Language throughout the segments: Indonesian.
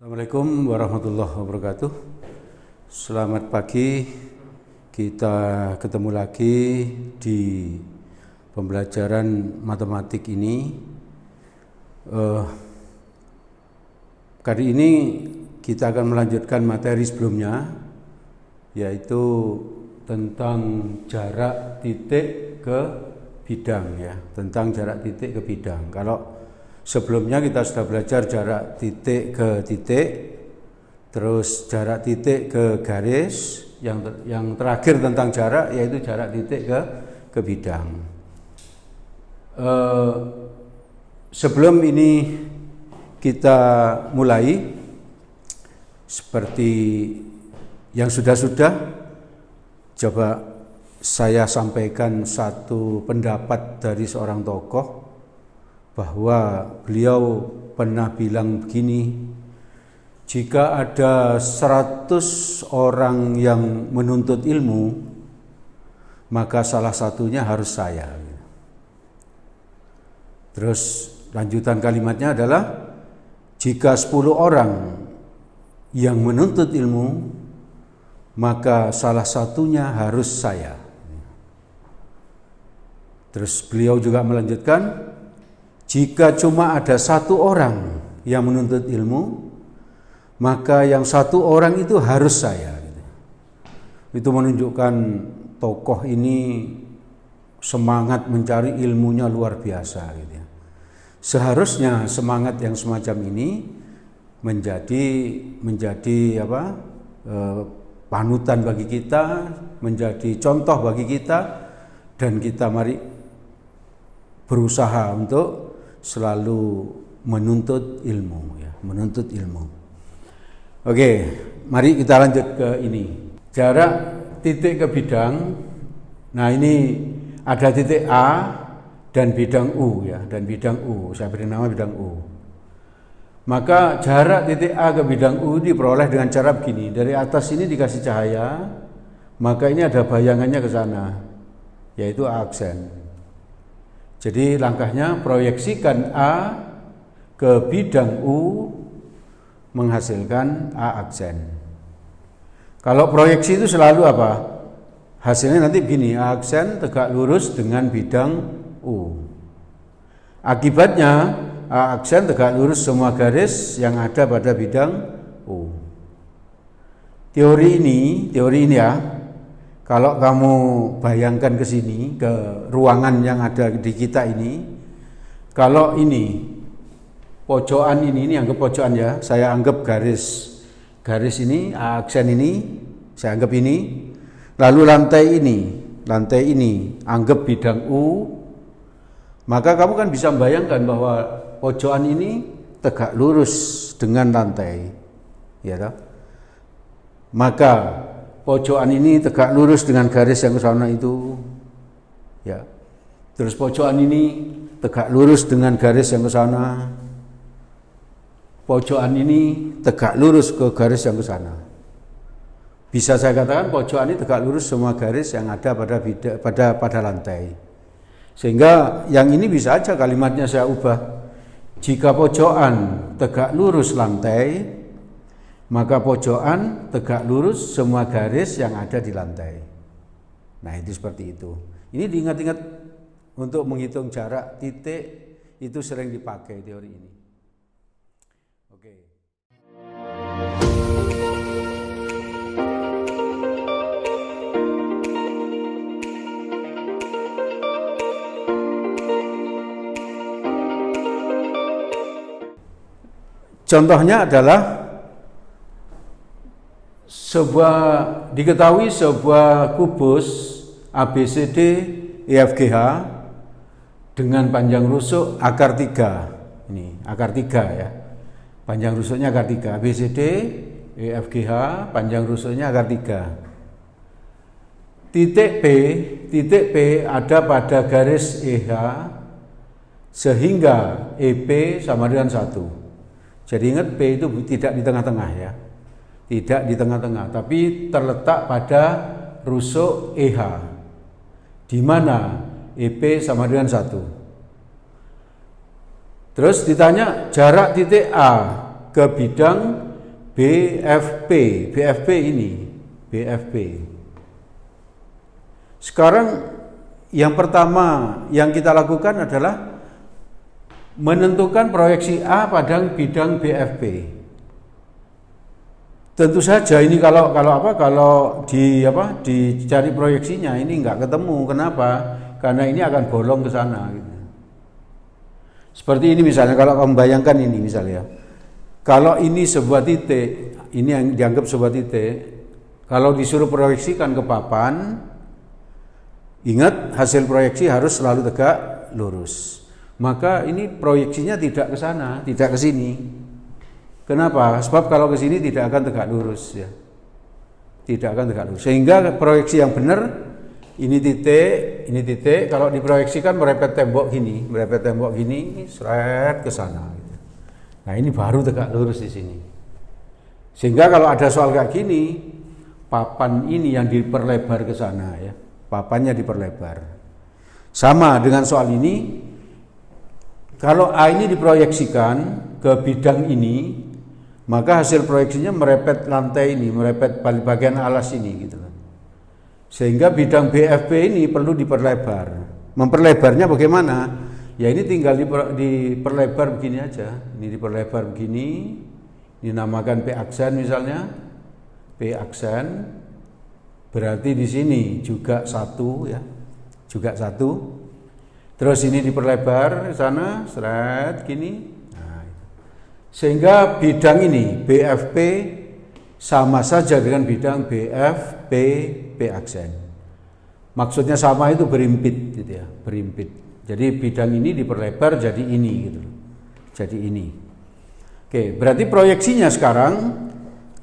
Assalamualaikum warahmatullahi wabarakatuh. Selamat pagi, kita ketemu lagi di pembelajaran matematik ini. Kali ini kita akan melanjutkan materi sebelumnya, yaitu tentang jarak titik ke bidang, ya, tentang jarak titik ke bidang. Kalau sebelumnya kita sudah belajar jarak titik ke titik, terus jarak titik ke garis, yang terakhir tentang jarak yaitu jarak titik ke bidang. Sebelum ini kita mulai, seperti yang sudah-sudah, coba saya sampaikan satu pendapat dari seorang tokoh, bahwa beliau pernah bilang begini, jika ada 100 orang yang menuntut ilmu, maka salah satunya harus saya. Terus lanjutan kalimatnya adalah, jika 10 orang yang menuntut ilmu, maka salah satunya harus saya. Terus beliau juga melanjutkan, jika cuma ada 1 orang yang menuntut ilmu, maka yang 1 orang itu harus saya. Itu menunjukkan tokoh ini semangat mencari ilmunya luar biasa. Seharusnya semangat yang semacam ini menjadi panutan bagi kita, menjadi contoh bagi kita, dan kita mari berusaha untuk selalu menuntut ilmu, ya, menuntut ilmu. Oke, mari kita lanjut ke ini. Jarak titik ke bidang. Nah, ini ada titik A dan bidang U, ya, dan bidang U. Saya beri nama bidang U. Maka jarak titik A ke bidang U diperoleh dengan cara begini. Dari atas ini dikasih cahaya, maka ini ada bayangannya ke sana, yaitu A aksen. Jadi langkahnya proyeksikan A ke bidang U menghasilkan A aksen. Kalau proyeksi itu selalu apa? Hasilnya nanti begini, A aksen tegak lurus dengan bidang U. Akibatnya A aksen tegak lurus semua garis yang ada pada bidang U. Teori ini ya, kalau kamu bayangkan ke sini, ke ruangan yang ada di kita ini, kalau ini pojokan ini anggap pojokan, ya, saya anggap garis ini, aksen ini, saya anggap ini, lalu lantai ini anggap bidang U, maka kamu kan bisa membayangkan bahwa pojokan ini tegak lurus dengan lantai, ya toh? Maka pojokan ini tegak lurus dengan garis yang ke sana itu, ya. Terus pojokan ini tegak lurus dengan garis yang ke sana. Pojokan ini tegak lurus ke garis yang ke sana. Bisa saya katakan pojokan ini tegak lurus semua garis yang ada pada lantai. Sehingga yang ini bisa aja kalimatnya saya ubah. Jika pojokan tegak lurus lantai, maka pojokan tegak lurus semua garis yang ada di lantai. Nah, itu seperti itu. Ini diingat-ingat untuk menghitung jarak titik, itu sering dipakai teori ini. Oke. Contohnya adalah diketahui sebuah kubus ABCD EFGH dengan panjang rusuk akar 3. Ini akar 3, ya. Panjang rusuknya akar 3. ABCD EFGH panjang rusuknya akar 3. Titik P ada pada garis EH sehingga EP sama dengan 1. Jadi ingat, P itu tidak di tengah-tengah, ya. Tidak di tengah-tengah, tapi terletak pada rusuk EH, di mana EP sama dengan 1. Terus ditanya jarak titik A ke bidang BFP, BFP ini, BFP. Sekarang yang pertama yang kita lakukan adalah menentukan proyeksi A pada bidang BFP. Tentu saja ini kalau dicari proyeksinya ini nggak ketemu. Kenapa? Karena ini akan bolong ke sana. Gitu. Seperti ini misalnya, kalau kamu bayangkan ini misalnya, kalau ini sebuah titik, ini yang dianggap sebuah titik, kalau disuruh proyeksikan ke papan, ingat hasil proyeksi harus selalu tegak lurus. Maka ini proyeksinya tidak ke sana, tidak ke sini. Kenapa? Sebab kalau ke sini tidak akan tegak lurus ya. Tidak akan tegak lurus. Sehingga proyeksi yang benar ini titik, kalau diproyeksikan merepet tembok gini, seret ke sana gitu. Nah, ini baru tegak lurus di sini. Sehingga kalau ada soal kayak gini, papan ini yang diperlebar ke sana ya. Papannya diperlebar. Sama dengan soal ini, kalau A ini diproyeksikan ke bidang ini, maka hasil proyeksinya merepet lantai ini, merepet bagian alas ini gitu. Sehingga bidang BFP ini perlu diperlebar. Memperlebarnya bagaimana? Ya ini tinggal diperlebar begini aja. Ini diperlebar begini, dinamakan P aksen misalnya. P aksen. Berarti di sini juga satu ya. Juga satu. Terus ini diperlebar ke sana, seret gini. Sehingga bidang ini BFP sama saja dengan bidang BFP P aksen. Maksudnya sama itu berimpit gitu ya, berimpit. Jadi bidang ini diperlebar jadi ini gitu. Jadi ini. Oke, berarti proyeksinya sekarang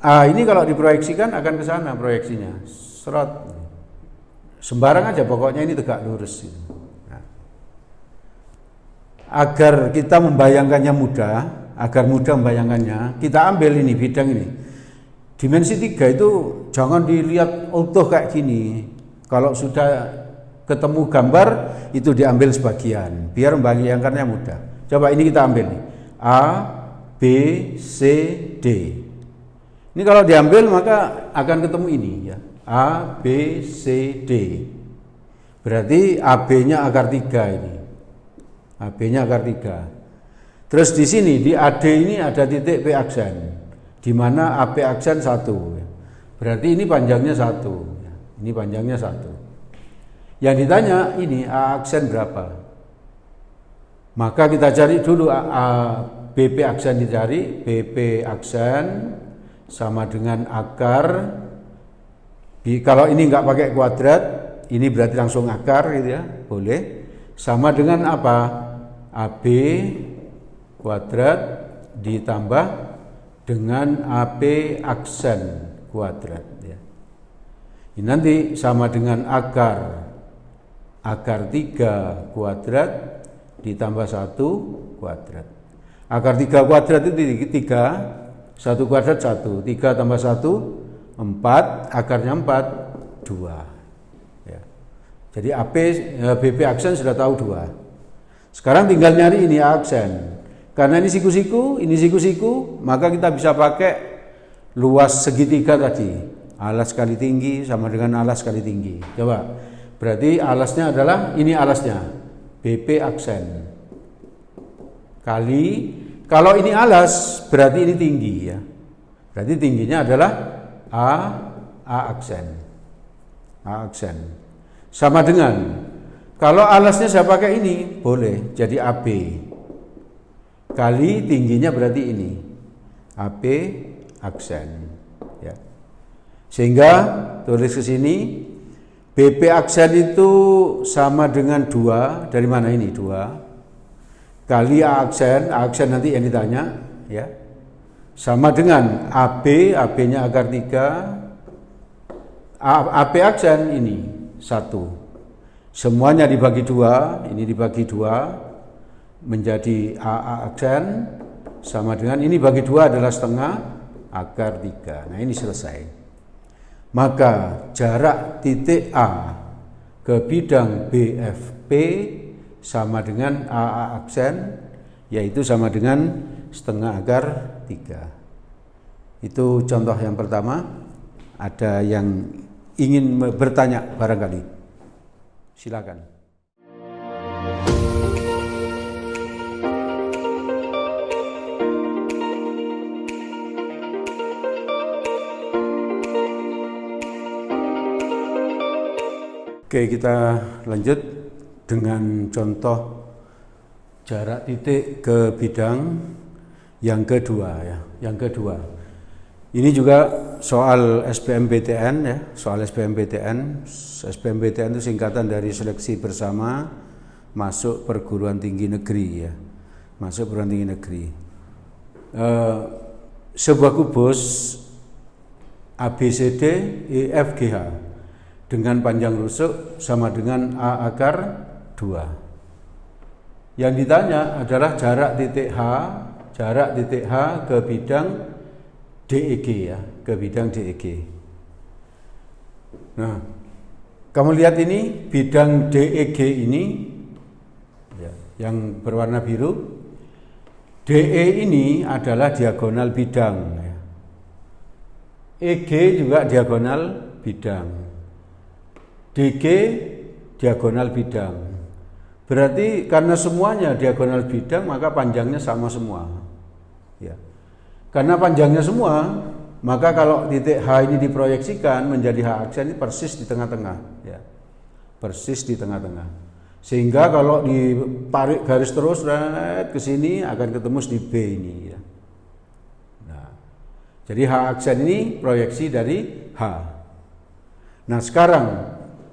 A ini kalau diproyeksikan akan ke sana proyeksinya. Serot. Sembarang aja pokoknya ini tegak lurus gitu. Nah. Agar kita membayangkannya mudah, membayangkannya, kita ambil ini bidang ini. Dimensi 3 itu jangan dilihat utuh kayak gini. Kalau sudah ketemu gambar itu diambil sebagian, biar membayangkannya mudah. Coba ini kita ambil nih. A, B, C, D. Ini kalau diambil maka akan ketemu ini ya. A, B, C, D. Berarti AB-nya akar 3 ini. AB-nya akar 3. Terus di sini di AD ini ada titik P aksen, di mana AP aksen 1. Berarti ini panjangnya 1. Ini panjangnya 1. Yang ditanya ini A aksen berapa? Maka kita cari dulu BP aksen dicari, BP aksen sama dengan akar. Kalau ini nggak pakai kuadrat, ini berarti langsung akar gitu ya, boleh. Sama dengan apa? AB kuadrat ditambah dengan AP aksen kuadrat ya. Ini nanti sama dengan akar 3 kuadrat ditambah 1 kuadrat. Akar 3 kuadrat itu 3, 1 kuadrat 1, 3 tambah 1 4, akarnya 4 2 ya. Jadi BP aksen sudah tahu 2. Sekarang tinggal nyari ini aksen. Karena ini siku-siku, maka kita bisa pakai luas segitiga tadi. Alas kali tinggi sama dengan alas kali tinggi. Coba, berarti alasnya adalah, ini alasnya, BP aksen. Kali, kalau ini alas, berarti ini tinggi ya. Berarti tingginya adalah A aksen. A aksen. Sama dengan, kalau alasnya saya pakai ini, boleh, jadi AB. Kali tingginya berarti ini AP aksen ya. Sehingga tulis ke sini BP aksen itu sama dengan 2. Dari mana ini 2 kali A aksen nanti yang ditanya ya. Sama dengan AB nya akar 3. AP aksen ini 1. Semuanya dibagi 2, ini dibagi 2 menjadi AA aksen sama dengan ini bagi 2 adalah setengah akar 3. Nah ini selesai. Maka jarak titik A ke bidang BFP sama dengan AA aksen, yaitu sama dengan setengah akar 3. Itu contoh yang pertama. Ada yang ingin bertanya barangkali? Silakan. Oke, kita lanjut dengan contoh jarak titik ke bidang yang kedua ya. Yang kedua. Ini juga soal SBMPTN ya, soal SBMPTN. SBMPTN itu singkatan dari seleksi bersama masuk perguruan tinggi negeri ya. Masuk perguruan tinggi negeri. Sebuah kubus ABCD EFGH dengan panjang rusuk sama dengan A akar 2. Yang ditanya adalah jarak titik H ke bidang DEG ya, ke bidang DEG. Nah, kamu lihat ini bidang DEG ini ya, yang berwarna biru. DE ini adalah diagonal bidang ya. EG juga diagonal bidang. DG diagonal bidang. Berarti karena semuanya diagonal bidang maka panjangnya sama semua. Ya. Karena panjangnya semua, maka kalau titik H ini diproyeksikan menjadi H aksen ini persis di tengah-tengah, ya. Persis di tengah-tengah. Sehingga kalau ditarik garis terus ke sini akan ketemu di B ini, ya. Nah, jadi H aksen ini proyeksi dari H. Nah, sekarang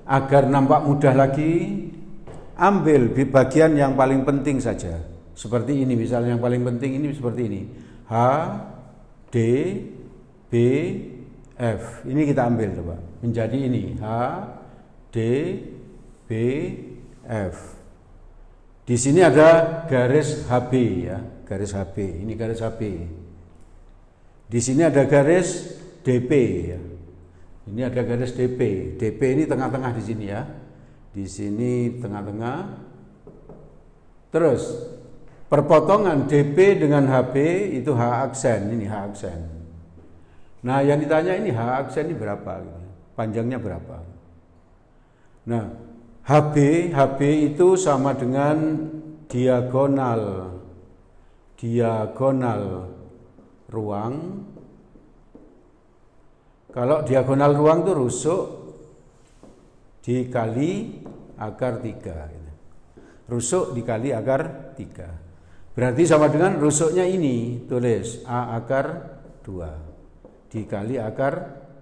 agar nampak mudah lagi, ambil di bagian yang paling penting saja. Seperti ini, misalnya yang paling penting ini seperti ini. H, D, B, F. Ini kita ambil coba. Menjadi ini. H, D, B, F. Di sini ada garis HB ya. Garis HB. Ini garis HB. Di sini ada garis DP ya. Ini ada garis DP. DP ini tengah-tengah di sini ya. Di sini tengah-tengah. Terus perpotongan DP dengan HB itu H aksen, ini H aksen. Nah, yang ditanya ini H aksen ini berapa? Panjangnya berapa? Nah, HB itu sama dengan diagonal ruang. Kalau diagonal ruang itu rusuk dikali akar 3. Rusuk dikali akar 3. Berarti sama dengan rusuknya ini, tulis A akar 2 dikali akar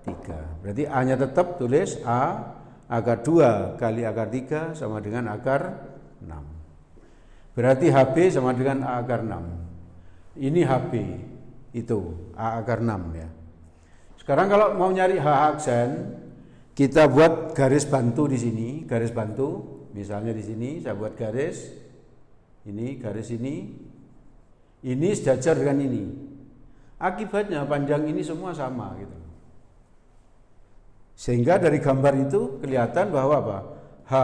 3. Berarti A-nya tetap tulis A akar 2 kali akar 3 sama dengan akar 6. Berarti HB sama dengan A akar 6. Ini HB, itu A akar 6 ya. Sekarang kalau mau nyari H aksen, kita buat garis bantu di sini, garis bantu. Misalnya di sini saya buat garis. Ini garis ini sejajar dengan ini. Akibatnya panjang ini semua sama gitu. Sehingga dari gambar itu kelihatan bahwa apa? H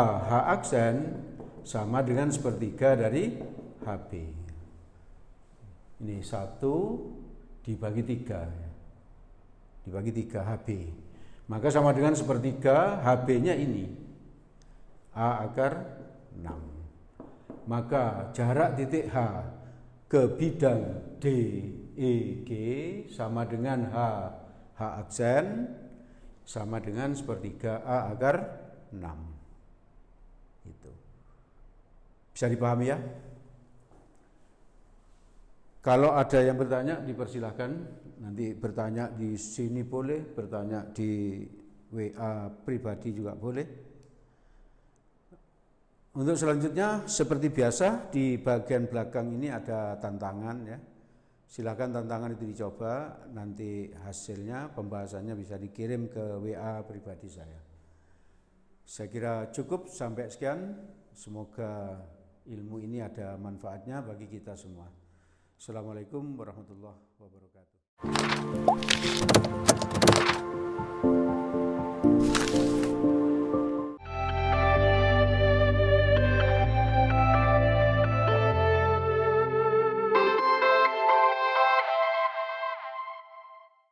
aksen sama dengan sepertiga dari HB. Ini 1 dibagi 3. Dibagi 3 HB. Maka sama dengan sepertiga HB-nya ini. A akar 6. Maka jarak titik H ke bidang DEG sama dengan H aksen sama dengan sepertiga A akar 6. Itu. Bisa dipahami ya? Kalau ada yang bertanya dipersilahkan, nanti bertanya di sini boleh, bertanya di WA pribadi juga boleh. Untuk selanjutnya seperti biasa di bagian belakang ini ada tantangan ya. Silakan tantangan itu dicoba, nanti hasilnya pembahasannya bisa dikirim ke WA pribadi saya. Saya kira cukup sampai sekian. Semoga ilmu ini ada manfaatnya bagi kita semua. Assalamualaikum warahmatullahi wabarakatuh.